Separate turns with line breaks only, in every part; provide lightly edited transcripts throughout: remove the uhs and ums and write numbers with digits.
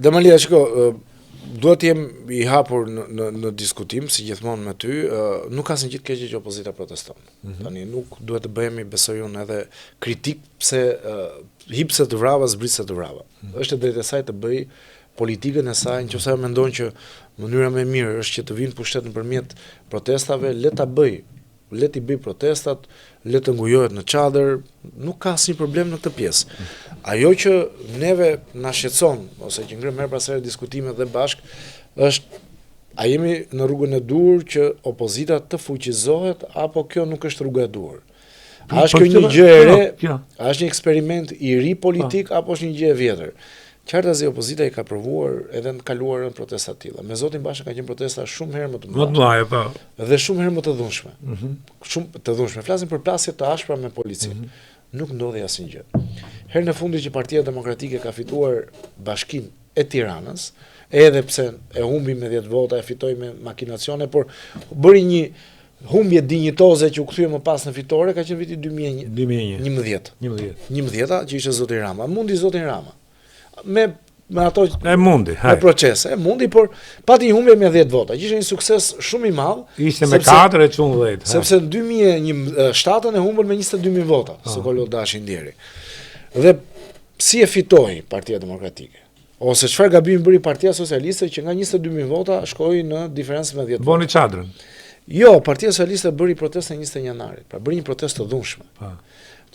Demalia, shiko, duhet jem I hapur në diskutim, si gjithmonë me ty, nuk ka asnjë gjë të keqe që opozita proteston. Tani nuk duhet të bëhemi, besoj unë, edhe kritik pse hipse të vrava, zbrisse të vrava. Është e drejtë e saj të bëj politikën e saj, nëse ajo mendon që mënyra më e mirë është që të vinë pushtet nëpërmjet protestave, le ta bëj. Le t'i bëj protestat, le të ngujohet në çadër, nuk ka asnjë problem në këtë pjesë. Ajo që neve na shqetëson ose që ngre merr pas here diskutimet dhe bashk është a jemi në rrugën e duhur që opozita të fuqizohet apo kjo nuk është rruga e duhur. A është kjo një gjë e re? A është një eksperiment I ri politik apo është një gjë e vjetër? Qartazi opozita I ka provuar edhe në kaluarën protesta të tilla. Me Zotin Basha ka qenë protesta shumë herë më të mëdha. Dhe shumë herë më të dhunshme. Shumë të dhunshme. Flasim për plasje të ashpra me polici. Nuk ndodhi asnjë gjë. Herën e fundit që Partia Demokratike ka fituar bashkinë e Tiranës, edhe pse e humbi me 10 vota, e fitoi me makinacione, por bëri një humbje dinjitoze që u kthye më pas në fitore, ka qenë viti 2011. 11 që ishte Zoti Rama. Mundi Zotin Rama. Me ato
mundi,
me procese, mundi, por pati një humbje me 10 vota, që ishte një sukses shumë I madh.
Ishte me 4 e çon 10.
Sepse në 2007 e humbën me 22.000 vota, Sokolo Dashi Ndjeri. Dhe si e fitoi Partia Demokratike? Ose çfarë gabimi bëri Partia Socialiste që nga 22.000 vota shkoi në diferencë me 10 vota?
Boni çadrën.
Jo, Partia Socialiste bëri protestën 21 janarit, pra bëri një protestë të dhunshme.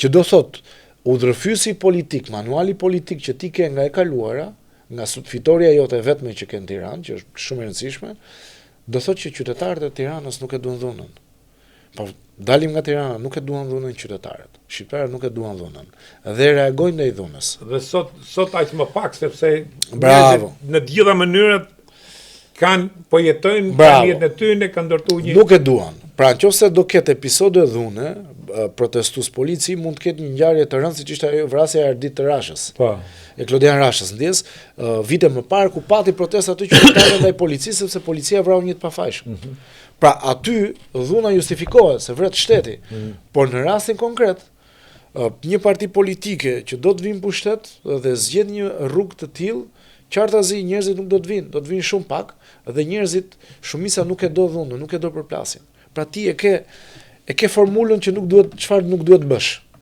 Që do thotë udhërfysi politik, manuali politik që ti ke nga e kaluara, nga fitoria jote vetme që ke në Tiranë, që është shumë e rëndësishme, do thotë që qytetarët e Tiranës nuk e duan dhunën. Po dalim nga Tirana, nuk e duan dhunën qytetarët. Shqiptarët nuk e duan dhunën. Dhe reagojnë ndaj dhunës.
Dhe sot aq më pak sepse
në
të gjitha mënyrat po jetojnë jetën e tyre, kanë ndërtuar një.
Nuk e duan. Pra nëse do ketë episode dhune, protestues polici mund të ketë një ngjarje të rëndë siç ishte ajo vrasja e Ardit të Rashës. E Klodian Rashës, ndjes vite më parë ku pati protesta të qytetarëve ndaj policisë sepse policia vrau një të pafajshëm. Pra aty dhuna justifikohet se vret shteti. Por në rastin konkret, një parti politike që do të vinë pushtet dhe zgjedh një rrugë të tillë, qartazi njerëzit nuk do të vinë shumë pak dhe njerëzit shumica nuk e do dhunën, nuk e do përplasjen. Pra ti e ke formulën që çfarë nuk duhet bësh.